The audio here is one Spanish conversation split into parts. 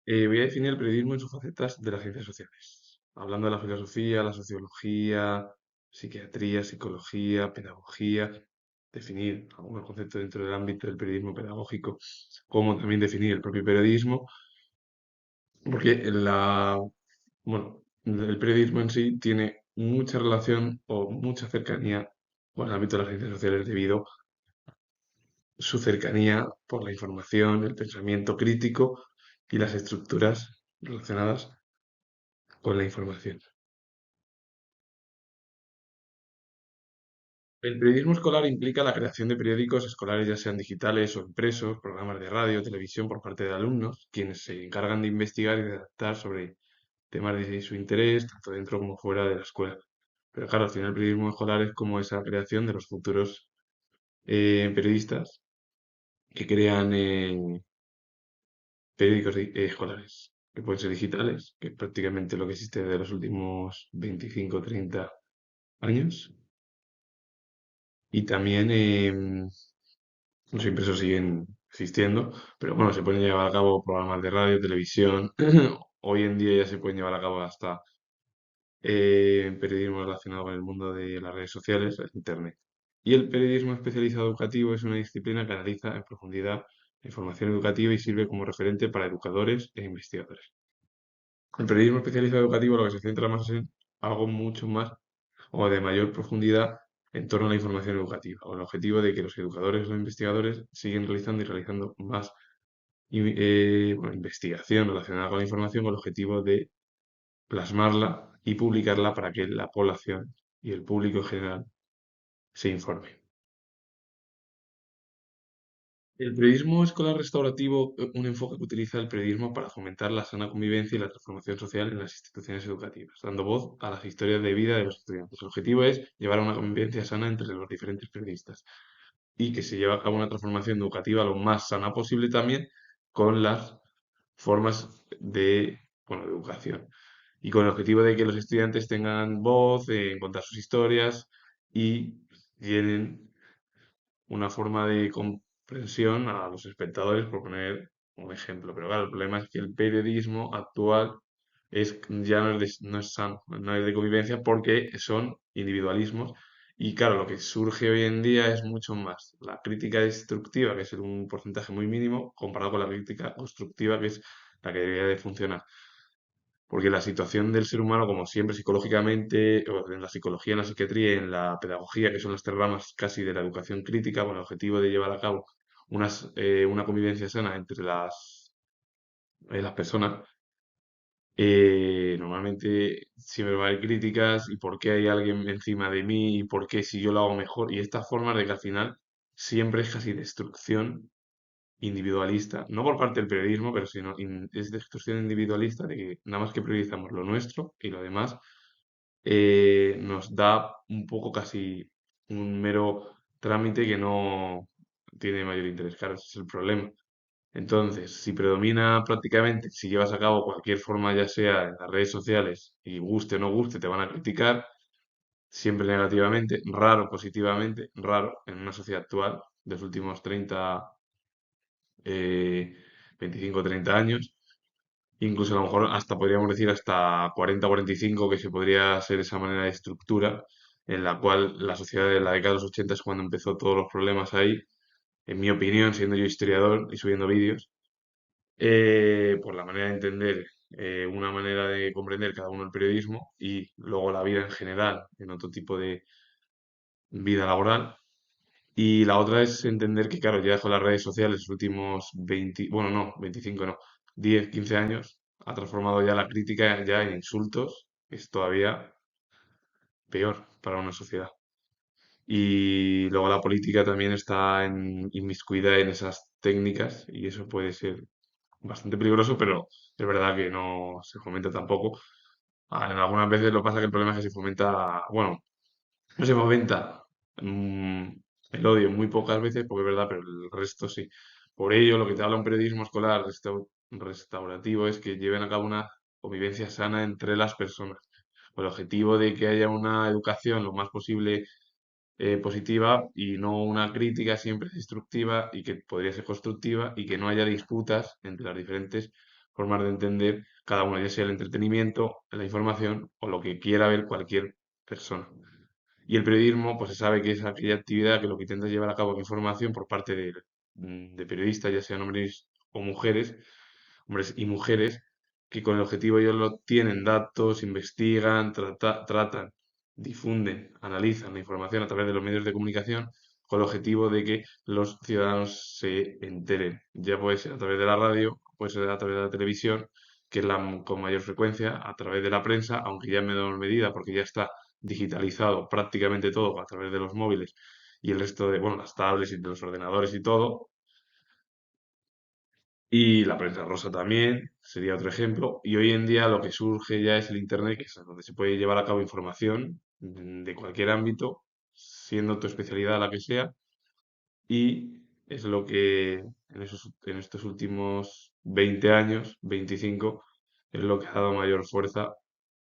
Voy a definir el periodismo en sus facetas de las ciencias sociales, hablando de la filosofía, la sociología, psiquiatría, psicología, pedagogía, definir algunos conceptos dentro del ámbito del periodismo pedagógico, como también definir el propio periodismo, porque bueno, el periodismo en sí tiene mucha relación o mucha cercanía con el ámbito de las ciencias sociales debido su cercanía por la información, el pensamiento crítico y las estructuras relacionadas con la información. El periodismo escolar implica la creación de periódicos escolares, ya sean digitales o impresos, programas de radio, televisión por parte de alumnos, quienes se encargan de investigar y de adaptar sobre temas de su interés, tanto dentro como fuera de la escuela. Pero claro, al final el periodismo escolar es como esa creación de los futuros periodistas que crean periódicos escolares, que pueden ser digitales, que es prácticamente lo que existe de los últimos 25 o 30 años. Y también los impresos siguen existiendo, pero bueno, se pueden llevar a cabo programas de radio, televisión. Hoy en día ya se pueden llevar a cabo hasta periodismo relacionado con el mundo de las redes sociales, el Internet. Y el periodismo especializado educativo es una disciplina que analiza en profundidad la información educativa y sirve como referente para educadores e investigadores. El periodismo especializado educativo lo que se centra más es en algo mucho más o de mayor profundidad en torno a la información educativa, con el objetivo de que los educadores o investigadores siguen realizando y realizando más bueno, investigación relacionada con la información con el objetivo de plasmarla y publicarla para que la población y el público en general se informe. El periodismo escolar restaurativo, un enfoque que utiliza el periodismo para fomentar la sana convivencia y la transformación social en las instituciones educativas, dando voz a las historias de vida de los estudiantes. El objetivo es llevar a una convivencia sana entre los diferentes periodistas y que se lleve a cabo una transformación educativa lo más sana posible también con las formas de, bueno, de educación y con el objetivo de que los estudiantes tengan voz en contar sus historias y tienen una forma de comprensión a los espectadores, por poner un ejemplo. Pero claro, el problema es que el periodismo actual ya no es sano, no es de convivencia porque son individualismos. Y claro, lo que surge hoy en día es mucho más la crítica destructiva, que es un porcentaje muy mínimo, comparado con la crítica constructiva, que es la que debería de funcionar. Porque la situación del ser humano, como siempre, psicológicamente, o en la psicología, en la psiquiatría y en la pedagogía, que son las tres ramas casi de la educación crítica, con el objetivo de llevar a cabo una convivencia sana entre las personas, normalmente siempre va a haber críticas y por qué hay alguien encima de mí y por qué si yo lo hago mejor. Y estas formas de que al final siempre es casi destrucción individualista, no por parte del periodismo, pero sino es destrucción individualista de que nada más que priorizamos lo nuestro y lo demás nos da un poco casi un mero trámite que no tiene mayor interés. Claro, ese es el problema. Entonces, si predomina prácticamente, si llevas a cabo cualquier forma, ya sea en las redes sociales, y guste o no guste, te van a criticar, siempre negativamente, raro positivamente, raro en una sociedad actual de los últimos 30 eh, 25 o 30 años. Incluso a lo mejor hasta podríamos decir hasta 40 o 45 que se podría ser esa manera de estructura en la cual la sociedad de la década de los 80 es cuando empezó todos los problemas ahí, en mi opinión, siendo yo historiador y subiendo vídeos, por la manera de entender, una manera de comprender cada uno el periodismo y luego la vida en general, en otro tipo de vida laboral. Y la otra es entender que, claro, ya con las redes sociales los últimos 20, bueno, no, 25 no, 10 15 años, ha transformado ya la crítica ya en insultos, que es todavía peor para una sociedad. Y luego la política también está inmiscuida en esas técnicas y eso puede ser bastante peligroso, pero es verdad que no se fomenta tampoco. En algunas veces lo pasa que el problema es que se fomenta, bueno, no se fomenta mm, el odio muy pocas veces, porque es verdad, pero el resto sí. Por ello, lo que te habla un periodismo escolar restaurativo es que lleven a cabo una convivencia sana entre las personas, con el objetivo de que haya una educación lo más posible positiva y no una crítica siempre destructiva y que podría ser constructiva y que no haya disputas entre las diferentes formas de entender cada uno, ya sea el entretenimiento, la información o lo que quiera ver cualquier persona. Y el periodismo, pues se sabe que es aquella actividad que lo que intenta es llevar a cabo la información por parte de periodistas, ya sean hombres o mujeres, hombres y mujeres, que con el objetivo ellos lo tienen datos, investigan, tratan, difunden, analizan la información a través de los medios de comunicación con el objetivo de que los ciudadanos se enteren. Ya puede ser a través de la radio, puede ser a través de la televisión, que es con mayor frecuencia, a través de la prensa, aunque ya en menor medida, porque ya está digitalizado prácticamente todo a través de los móviles y el resto de, bueno, las tablets y de los ordenadores y todo. Y la prensa rosa también sería otro ejemplo. Y hoy en día lo que surge ya es el Internet, que es donde se puede llevar a cabo información de cualquier ámbito, siendo tu especialidad la que sea. Y es lo que en estos últimos 20 años, 25, es lo que ha dado mayor fuerza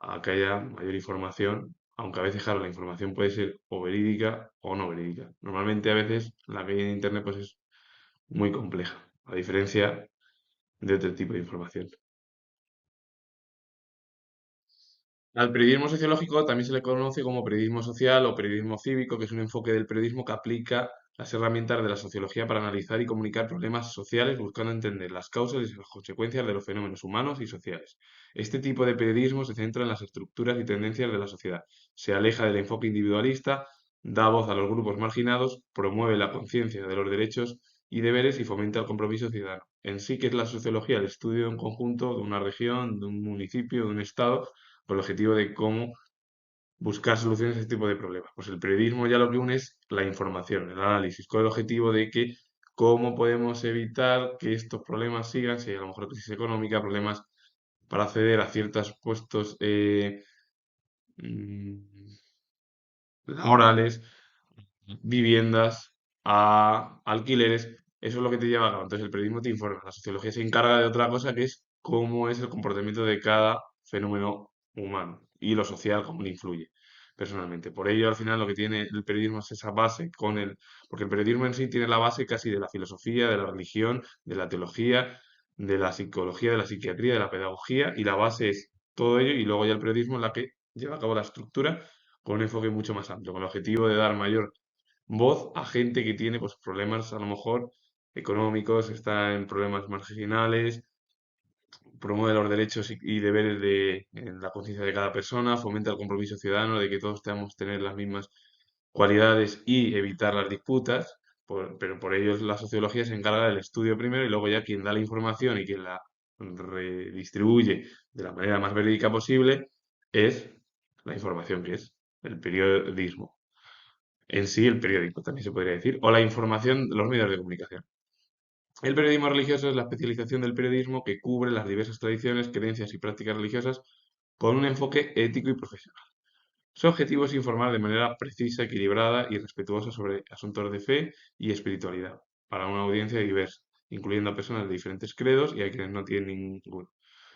a que haya mayor información, aunque a veces, claro, la información puede ser o verídica o no verídica. Normalmente a veces la que hay en Internet pues es muy compleja, a diferencia de otro tipo de información. Al periodismo sociológico también se le conoce como periodismo social o periodismo cívico, que es un enfoque del periodismo que aplica las herramientas de la sociología para analizar y comunicar problemas sociales, buscando entender las causas y las consecuencias de los fenómenos humanos y sociales. Este tipo de periodismo se centra en las estructuras y tendencias de la sociedad, se aleja del enfoque individualista, da voz a los grupos marginados, promueve la conciencia de los derechos y deberes y fomenta el compromiso ciudadano. En sí, que es la sociología, el estudio en conjunto de una región, de un municipio, de un estado, con el objetivo de cómo buscar soluciones a este tipo de problemas. Pues el periodismo ya lo que une es la información, el análisis, con el objetivo de que cómo podemos evitar que estos problemas sigan, si hay a lo mejor crisis económica, problemas para acceder a ciertos puestos mm, laborales, viviendas, a alquileres, eso es lo que te lleva a cabo. Entonces el periodismo te informa, la sociología se encarga de otra cosa que es cómo es el comportamiento de cada fenómeno humano y lo social, cómo le influye personalmente. Por ello, al final, lo que tiene el periodismo es esa base porque el periodismo en sí tiene la base casi de la filosofía, de la religión, de la teología, de la psicología, de la psiquiatría, de la pedagogía, y la base es todo ello, y luego ya el periodismo es la que lleva a cabo la estructura con un enfoque mucho más amplio, con el objetivo de dar mayor voz a gente que tiene pues problemas a lo mejor económicos, está en problemas marginales, promueve los derechos y deberes en la conciencia de cada persona, fomenta el compromiso ciudadano de que todos tenemos tener las mismas cualidades y evitar las disputas, pero por ello la sociología se encarga del estudio primero y luego ya quien da la información y quien la redistribuye de la manera más verídica posible es la información que es el periodismo en sí, el periódico, también se podría decir, o la información de los medios de comunicación. El periodismo religioso es la especialización del periodismo que cubre las diversas tradiciones, creencias y prácticas religiosas con un enfoque ético y profesional. Su objetivo es informar de manera precisa, equilibrada y respetuosa sobre asuntos de fe y espiritualidad para una audiencia diversa, incluyendo a personas de diferentes credos y a quienes no tienen ninguno.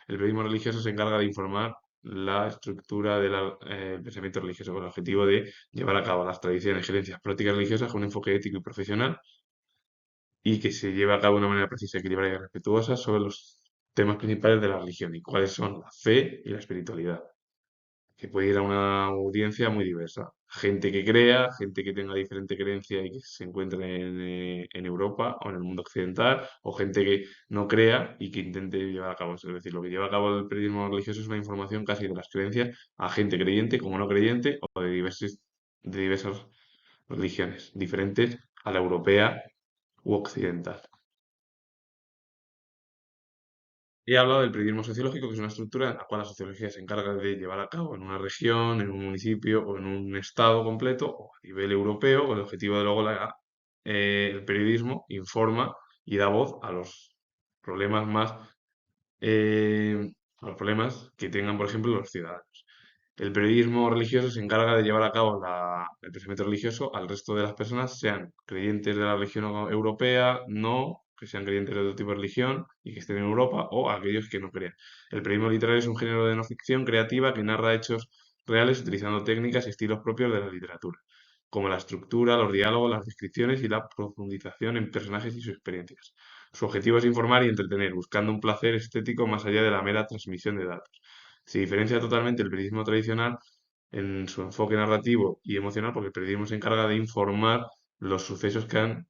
El periodismo religioso se encarga de informar la estructura del pensamiento religioso con el objetivo de llevar a cabo las tradiciones, creencias, prácticas religiosas con un enfoque ético y profesional y que se lleve a cabo de una manera precisa, equilibrada y respetuosa sobre los temas principales de la religión y cuáles son la fe y la espiritualidad, que puede ir a una audiencia muy diversa. Gente que crea, gente que tenga diferente creencia y que se encuentre en Europa o en el mundo occidental, o gente que no crea y que intente llevar a cabo eso. Es decir, lo que lleva a cabo el periodismo religioso es una información casi de las creencias a gente creyente como no creyente o de diversas religiones, diferentes a la europea u occidental. He hablado del periodismo sociológico, que es una estructura en la cual la sociología se encarga de llevar a cabo en una región, en un municipio o en un estado completo o a nivel europeo, con el objetivo de luego el periodismo informa y da voz a los problemas más, eh, a los problemas que tengan, por ejemplo, los ciudadanos. El periodismo religioso se encarga de llevar a cabo el pensamiento religioso al resto de las personas, sean creyentes de la religión europea, no, que sean creyentes de otro tipo de religión y que estén en Europa, o aquellos que no crean. El periodismo literario es un género de no ficción creativa que narra hechos reales utilizando técnicas y estilos propios de la literatura. como la estructura, los diálogos, las descripciones y la profundización en personajes y sus experiencias. Su objetivo es informar y entretener, buscando un placer estético más allá de la mera transmisión de datos. Se diferencia totalmente el periodismo tradicional en su enfoque narrativo y emocional, porque el periodismo se encarga de informar los sucesos que han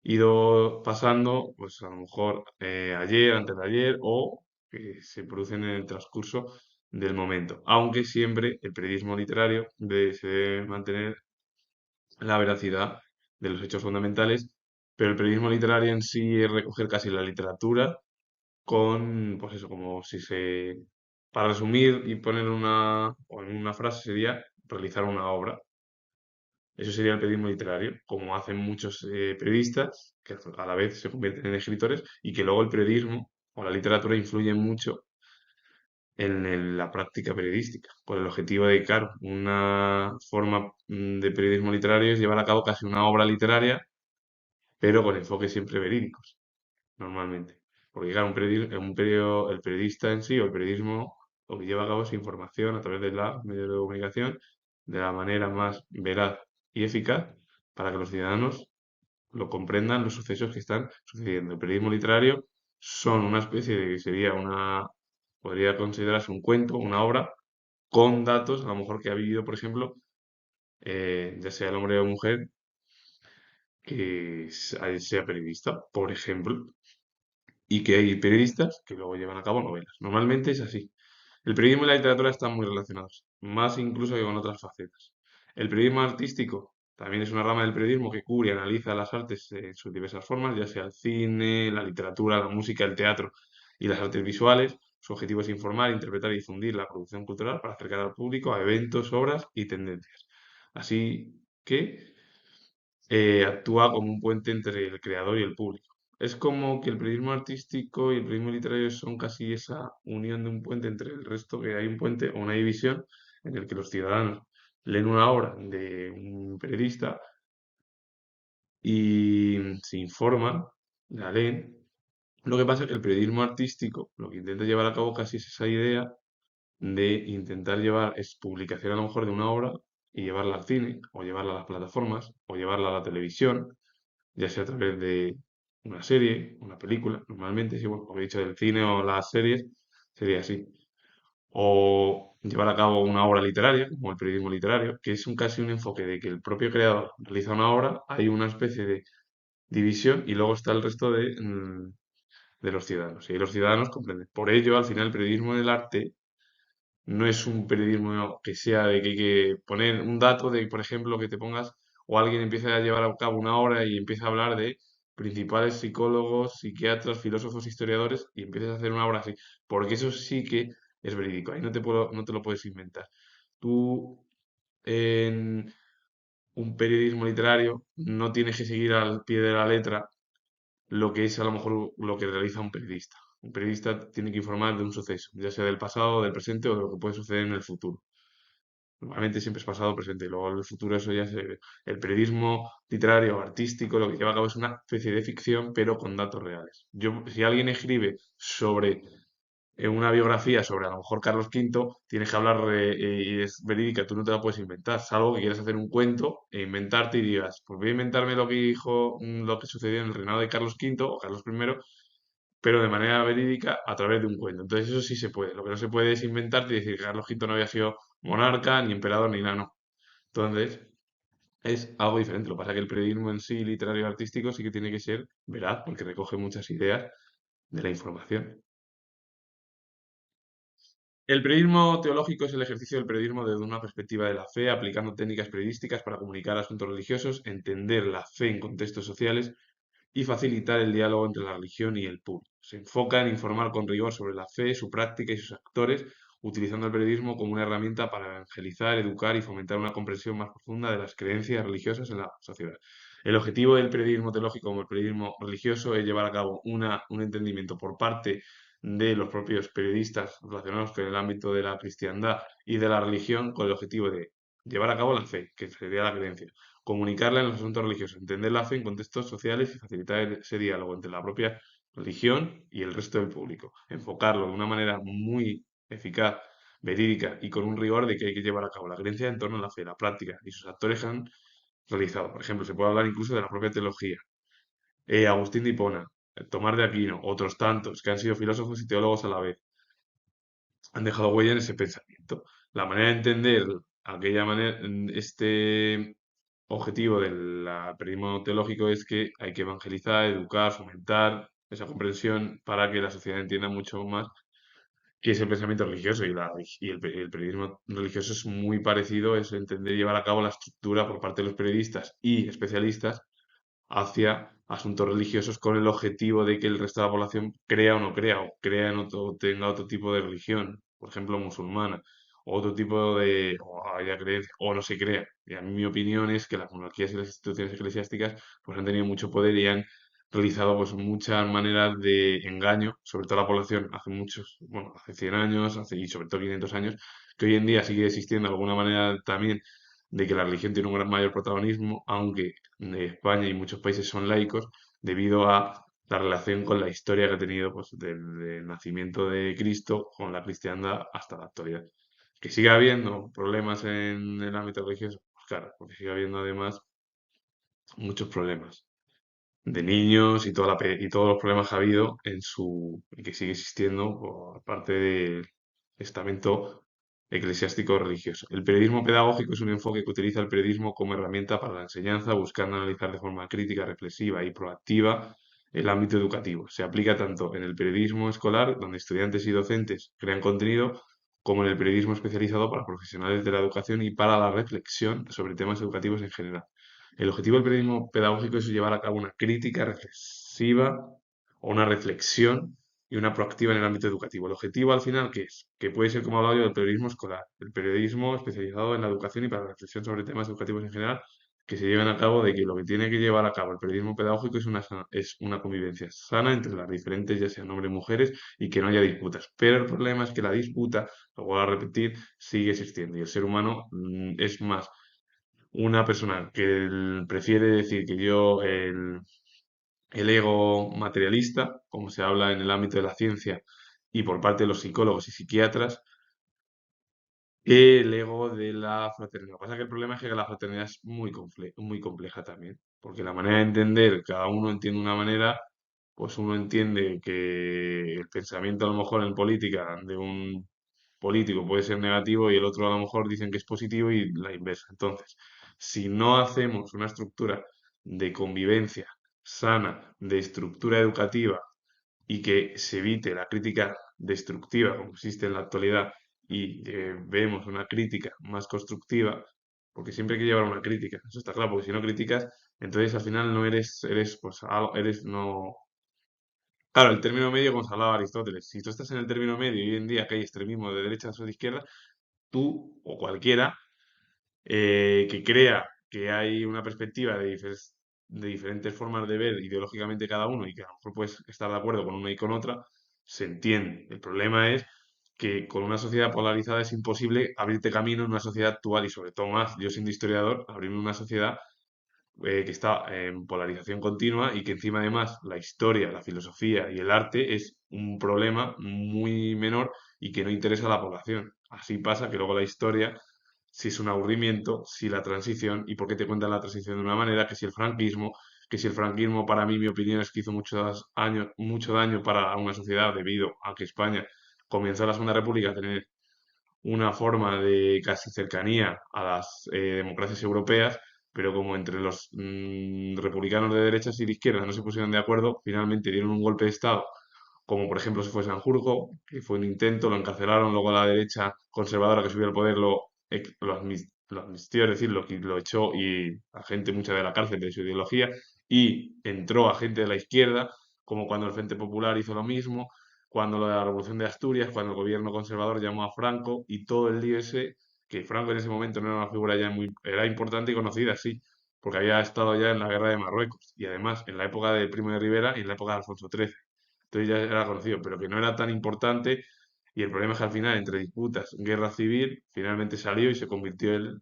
ido pasando, pues a lo mejor ayer, antes de ayer, o que se producen en el transcurso del momento. Aunque siempre el periodismo literario se debe mantener la veracidad de los hechos fundamentales, pero el periodismo literario en sí es recoger casi la literatura con, pues eso, como si se, para resumir y poner o en una frase sería realizar una obra. Eso sería el periodismo literario, como hacen muchos periodistas, que a la vez se convierten en escritores, y que luego el periodismo o la literatura influyen mucho en la práctica periodística, con el objetivo de, claro, una forma de periodismo literario es llevar a cabo casi una obra literaria, pero con enfoques siempre verídicos, normalmente. Porque, claro, el periodista en sí o el periodismo lo que lleva a cabo es información a través de los medios de comunicación de la manera más veraz y eficaz para que los ciudadanos lo comprendan los sucesos que están sucediendo. El periodismo literario son una especie de que sería podría considerarse un cuento, una obra, con datos, a lo mejor que ha vivido, por ejemplo, ya sea el hombre o mujer, que sea periodista, por ejemplo, y que hay periodistas que luego llevan a cabo novelas. Normalmente es así. El periodismo y la literatura están muy relacionados, más incluso que con otras facetas. El periodismo artístico también es una rama del periodismo que cubre y analiza las artes en sus diversas formas, ya sea el cine, la literatura, la música, el teatro y las artes visuales. Su objetivo es informar, interpretar y difundir la producción cultural para acercar al público a eventos, obras y tendencias. Así que actúa como un puente entre el creador y el público. Es como que el periodismo artístico y el periodismo literario son casi esa unión de un puente entre el resto, que hay un puente o una división en el que los ciudadanos leen una obra de un periodista y se informan, la leen. Lo que pasa es que el periodismo artístico lo que intenta llevar a cabo casi es esa idea de intentar llevar es publicación a lo mejor de una obra y llevarla al cine, o llevarla a las plataformas, o llevarla a la televisión, ya sea a través de una serie, una película, normalmente, sí, bueno, como he dicho, del cine o las series, sería así. O llevar a cabo una obra literaria, como el periodismo literario, que es casi un enfoque de que el propio creador realiza una obra, hay una especie de división y luego está el resto de los ciudadanos. Y los ciudadanos comprenden. Por ello, al final, el periodismo del arte no es un periodismo que sea de que hay que poner un dato de, por ejemplo, que te pongas o alguien empiece a llevar a cabo una obra y empieza a hablar de principales psicólogos, psiquiatras, filósofos, historiadores y empieces a hacer una obra así, porque eso sí que es verídico, ahí no te lo puedes inventar. Tú en un periodismo literario no tienes que seguir al pie de la letra lo que es a lo mejor lo que realiza un periodista. Un periodista tiene que informar de un suceso, ya sea del pasado, del presente o de lo que puede suceder en el futuro. Normalmente siempre es pasado, presente. Luego en el futuro eso ya se ve. El periodismo literario o artístico lo que lleva a cabo es una especie de ficción, pero con datos reales. Si alguien escribe sobre una biografía sobre a lo mejor Carlos V, tienes que hablar y es verídica, tú no te la puedes inventar, salvo que quieras hacer un cuento e inventarte y digas, pues voy a inventarme lo que dijo, lo que sucedió en el reinado de Carlos V o Carlos I, pero de manera verídica a través de un cuento. Entonces eso sí se puede. Lo que no se puede es inventarte y decir que Carlos V no había sido monarca, ni emperador, ni nada, no. Entonces es algo diferente. Lo que pasa es que el periodismo en sí, literario y artístico, sí que tiene que ser veraz, porque recoge muchas ideas de la información. El periodismo teológico es el ejercicio del periodismo desde una perspectiva de la fe, aplicando técnicas periodísticas para comunicar asuntos religiosos, entender la fe en contextos sociales y facilitar el diálogo entre la religión y el público. Se enfoca en informar con rigor sobre la fe, su práctica y sus actores, utilizando el periodismo como una herramienta para evangelizar, educar y fomentar una comprensión más profunda de las creencias religiosas en la sociedad. El objetivo del periodismo teológico como el periodismo religioso es llevar a cabo un entendimiento por parte de los propios periodistas relacionados con el ámbito de la cristiandad y de la religión con el objetivo de llevar a cabo la fe, que sería la creencia, comunicarla en los asuntos religiosos, entender la fe en contextos sociales y facilitar ese diálogo entre la propia religión y el resto del público. Enfocarlo de una manera muy eficaz, verídica y con un rigor de que hay que llevar a cabo la creencia en torno a la fe, la práctica y sus actores realizado. Por ejemplo, se puede hablar incluso de la propia teología. Agustín de Hipona, Tomás de Aquino, otros tantos que han sido filósofos y teólogos a la vez, han dejado huella en ese pensamiento. La manera de entender aquella manera, este objetivo del periodismo teológico es que hay que evangelizar, educar, fomentar esa comprensión para que la sociedad entienda mucho más qué es el pensamiento religioso y el periodismo religioso es muy parecido, es entender y llevar a cabo la estructura por parte de los periodistas y especialistas hacia asuntos religiosos con el objetivo de que el resto de la población crea o no crea, o crea en otro, tenga otro tipo de religión, por ejemplo, musulmana, o otro tipo de, o haya creencia, o no se crea. Y a mí mi opinión es que las monarquías y las instituciones eclesiásticas pues han tenido mucho poder y han realizado pues muchas maneras de engaño sobre toda la población hace muchos, bueno, hace 100 años, y sobre todo 500 años, que hoy en día sigue existiendo alguna manera también de que la religión tiene un gran mayor protagonismo, aunque España y muchos países son laicos, debido a la relación con la historia que ha tenido pues, del nacimiento de Cristo con la cristiandad hasta la actualidad. Que siga habiendo problemas en el ámbito religioso, pues claro, porque sigue habiendo además muchos problemas de niños y, y todos los problemas que ha habido y que sigue existiendo por parte del estamento eclesiástico religioso. El periodismo pedagógico es un enfoque que utiliza el periodismo como herramienta para la enseñanza, buscando analizar de forma crítica, reflexiva y proactiva el ámbito educativo. Se aplica tanto en el periodismo escolar, donde estudiantes y docentes crean contenido, como en el periodismo especializado para profesionales de la educación y para la reflexión sobre temas educativos en general. El objetivo del periodismo pedagógico es llevar a cabo una crítica reflexiva o una reflexión y una proactiva en el ámbito educativo. El objetivo al final, ¿qué es? Que puede ser, como hablaba yo, del periodismo escolar, el periodismo especializado en la educación y para la reflexión sobre temas educativos en general, que se lleven a cabo de que lo que tiene que llevar a cabo el periodismo pedagógico es una convivencia sana entre las diferentes, ya sean hombres y mujeres, y que no haya disputas. Pero el problema es que la disputa, lo vuelvo a repetir, sigue existiendo y el ser humano es más una persona que prefiere decir que el ego materialista, como se habla en el ámbito de la ciencia y por parte de los psicólogos y psiquiatras, que el ego de la fraternidad. Lo que pasa es que el problema es que la fraternidad es muy compleja también, porque la manera de entender, cada uno entiende una manera, pues uno entiende que el pensamiento a lo mejor en política de un político puede ser negativo y el otro a lo mejor dicen que es positivo y la inversa. Entonces, si no hacemos una estructura de convivencia sana, de estructura educativa y que se evite la crítica destructiva como existe en la actualidad y vemos una crítica más constructiva, porque siempre hay que llevar una crítica, eso está claro, porque si no criticas, entonces al final no eres pues no. Claro, el término medio, como se hablaba Aristóteles, si tú estás en el término medio y hoy en día que hay extremismo de derechas o de izquierda, tú o cualquiera que crea que hay una perspectiva de diferentes formas de ver ideológicamente cada uno y que a lo mejor puedes estar de acuerdo con una y con otra, se entiende. El problema es que con una sociedad polarizada es imposible abrirte camino en una sociedad actual y sobre todo más, yo siendo historiador, abrirme una sociedad que está en polarización continua y que encima además la historia, la filosofía y el arte es un problema muy menor y que no interesa a la población. Así pasa que luego la historia, si es un aburrimiento, si la transición, y por qué te cuentan la transición de una manera, que si el franquismo para mí, mi opinión es que hizo mucho daño para una sociedad debido a que España comenzó la Segunda República a tener una forma de casi cercanía a las democracias europeas, pero como entre los republicanos de derechas y de izquierda no se pusieron de acuerdo, finalmente dieron un golpe de Estado, como por ejemplo se fue Sanjurjo, que fue un intento, lo encarcelaron, luego la derecha conservadora que subió al poder lo amnistió, es decir, lo echó y a gente mucha de la cárcel de su ideología, y entró a gente de la izquierda, como cuando el Frente Popular hizo lo mismo, cuando la Revolución de Asturias, cuando el gobierno conservador llamó a Franco y todo el lío ese, que Franco en ese momento no era una figura ya era importante y conocida, sí, porque había estado ya en la guerra de Marruecos y además en la época de Primo de Rivera y en la época de Alfonso XIII. Entonces ya era conocido, pero que no era tan importante y el problema es que al final, entre disputas, guerra civil, finalmente salió y se convirtió en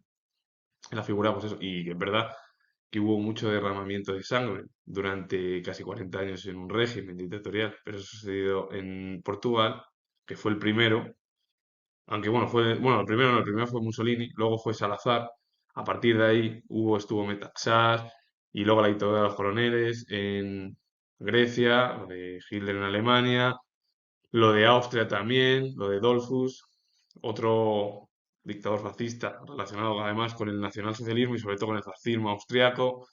la figura, pues eso, y es verdad que hubo mucho derramamiento de sangre durante casi 40 años en un régimen dictatorial, pero eso sucedió en Portugal, que fue el primero, aunque bueno, el primero no, el primero fue Mussolini, luego fue Salazar, A partir de ahí estuvo Metaxás y luego la dictadura de los coroneles en Grecia, lo de Hitler en Alemania, lo de Austria también, lo de Dollfuss, otro dictador fascista relacionado además con el nacionalsocialismo y sobre todo con el fascismo austriaco,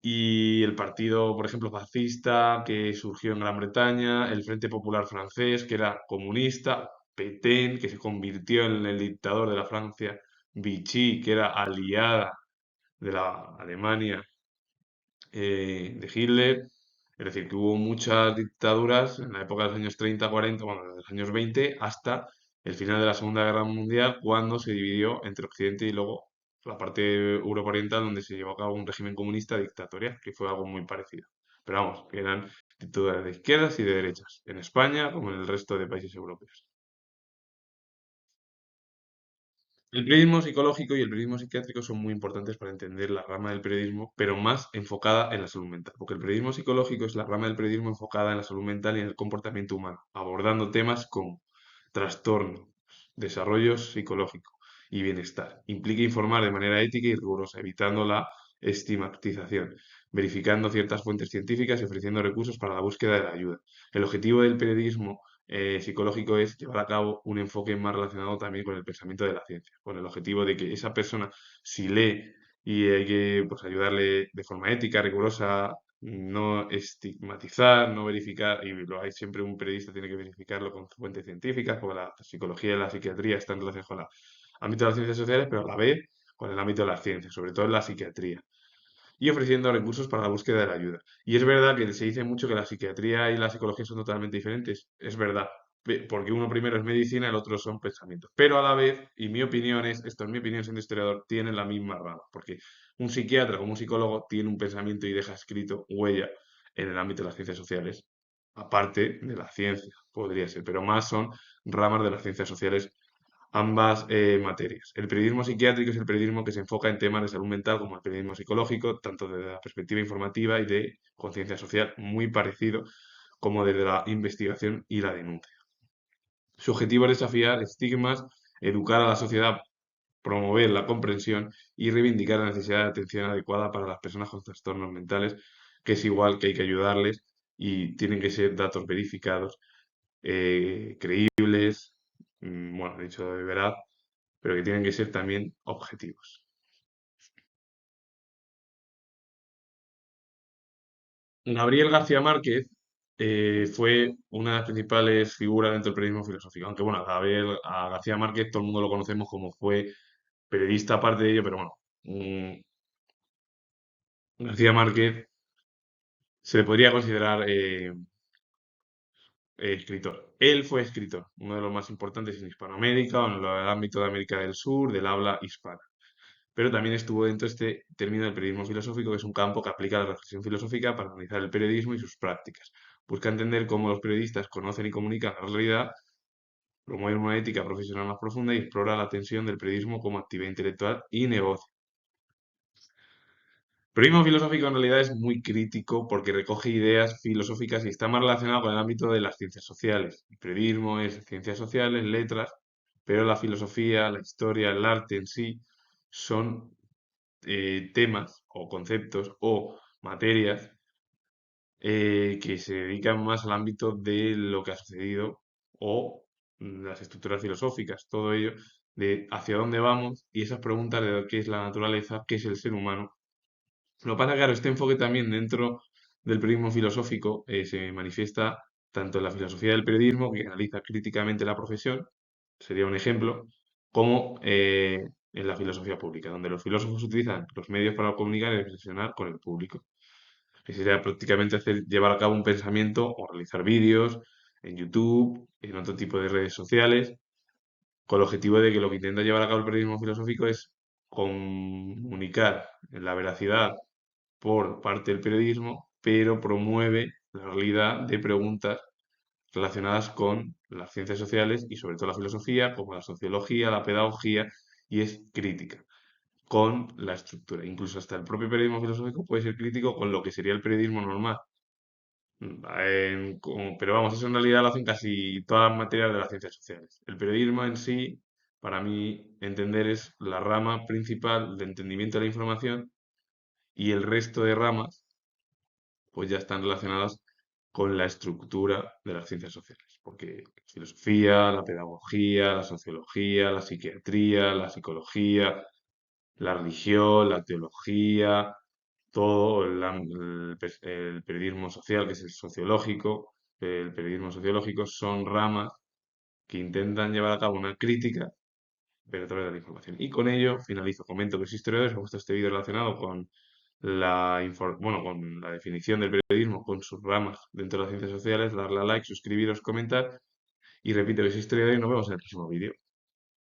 y el partido, por ejemplo, fascista que surgió en Gran Bretaña, el Frente Popular francés, que era comunista, Pétain, que se convirtió en el dictador de la Francia, Vichy, que era aliada de la Alemania de Hitler. Es decir, que hubo muchas dictaduras en la época de los años 30, 40, bueno, de los años 20 hasta el final de la Segunda Guerra Mundial, cuando se dividió entre Occidente y luego la parte Europa Oriental, donde se llevó a cabo un régimen comunista dictatorial, que fue algo muy parecido. Pero vamos, que eran dictaduras de izquierdas y de derechas, en España como en el resto de países europeos. El periodismo psicológico y el periodismo psiquiátrico son muy importantes para entender la rama del periodismo, pero más enfocada en la salud mental, porque el periodismo psicológico es la rama del periodismo enfocada en la salud mental y en el comportamiento humano, abordando temas como trastorno, desarrollo psicológico y bienestar. Implica informar de manera ética y rigurosa, evitando la estigmatización, verificando ciertas fuentes científicas y ofreciendo recursos para la búsqueda de la ayuda. El objetivo del periodismo psicológico es llevar a cabo un enfoque más relacionado también con el pensamiento de la ciencia, con el objetivo de que esa persona, si lee y hay que pues, ayudarle de forma ética, rigurosa, no estigmatizar, no verificar, y lo hay siempre un periodista tiene que verificarlo con fuentes científicas, porque la psicología y la psiquiatría están relacionadas con el ámbito de las ciencias sociales, pero a la vez con el ámbito de las ciencias, sobre todo en la psiquiatría y ofreciendo recursos para la búsqueda de la ayuda. Y es verdad que se dice mucho que la psiquiatría y la psicología son totalmente diferentes. Es verdad, porque uno primero es medicina, el otro son pensamientos. Pero a la vez, y mi opinión es, esto es mi opinión siendo historiador, tienen la misma rama, porque un psiquiatra como un psicólogo tiene un pensamiento y deja escrito huella en el ámbito de las ciencias sociales, aparte de la ciencia, podría ser, pero más son ramas de las ciencias sociales ambas materias. El periodismo psiquiátrico es el periodismo que se enfoca en temas de salud mental como el periodismo psicológico, tanto desde la perspectiva informativa y de conciencia social, muy parecido como desde la investigación y la denuncia. Su objetivo es desafiar estigmas, educar a la sociedad, promover la comprensión y reivindicar la necesidad de atención adecuada para las personas con trastornos mentales, que es igual que hay que ayudarles y tienen que ser datos verificados, creíbles, bueno, dicho de verdad, pero que tienen que ser también objetivos. Gabriel García Márquez fue una de las principales figuras dentro del periodismo filosófico, aunque bueno, a García Márquez todo el mundo lo conocemos como fue periodista aparte de ello, pero bueno, García Márquez se le podría considerar escritor. Él fue escritor, uno de los más importantes en Hispanoamérica o en el ámbito de América del Sur, del habla hispana. Pero también estuvo dentro de este término del periodismo filosófico, que es un campo que aplica la reflexión filosófica para analizar el periodismo y sus prácticas. Busca entender cómo los periodistas conocen y comunican la realidad, promueve una ética profesional más profunda y explora la tensión del periodismo como actividad intelectual y negocio. El periodismo filosófico en realidad es muy crítico porque recoge ideas filosóficas y está más relacionado con el ámbito de las ciencias sociales. El periodismo es ciencias sociales, letras, pero la filosofía, la historia, el arte en sí son temas o conceptos o materias que se dedican más al ámbito de lo que ha sucedido o las estructuras filosóficas, todo ello de hacia dónde vamos y esas preguntas de qué es la naturaleza, qué es el ser humano. Lo que pasa, claro, este enfoque también dentro del periodismo filosófico se manifiesta tanto en la filosofía del periodismo, que analiza críticamente la profesión, sería un ejemplo, como en la filosofía pública, donde los filósofos utilizan los medios para comunicar y reflexionar con el público. Que sería prácticamente llevar a cabo un pensamiento o realizar vídeos en YouTube, en otro tipo de redes sociales, con el objetivo de que lo que intenta llevar a cabo el periodismo filosófico es comunicar la veracidad por parte del periodismo, pero promueve la realidad de preguntas relacionadas con las ciencias sociales y sobre todo la filosofía, como la sociología, la pedagogía, y es crítica con la estructura. Incluso hasta el propio periodismo filosófico puede ser crítico con lo que sería el periodismo normal. Pero vamos, eso en realidad lo hacen casi todas las materias de las ciencias sociales. El periodismo en sí para mí, entender es la rama principal de entendimiento de la información y el resto de ramas pues ya están relacionadas con la estructura de las ciencias sociales, porque la filosofía, la pedagogía, la sociología, la psiquiatría, la psicología, la religión, la teología, todo el periodismo social, que es el periodismo sociológico, son ramas que intentan llevar a cabo una crítica, pero a través de la información. Y con ello finalizo. Comento que soy historiador, os he puesto este vídeo relacionado con bueno, con la definición del periodismo, con sus ramas dentro de las ciencias sociales, darle a like, suscribiros, comentar y repito que soy historiador y nos vemos en el próximo vídeo.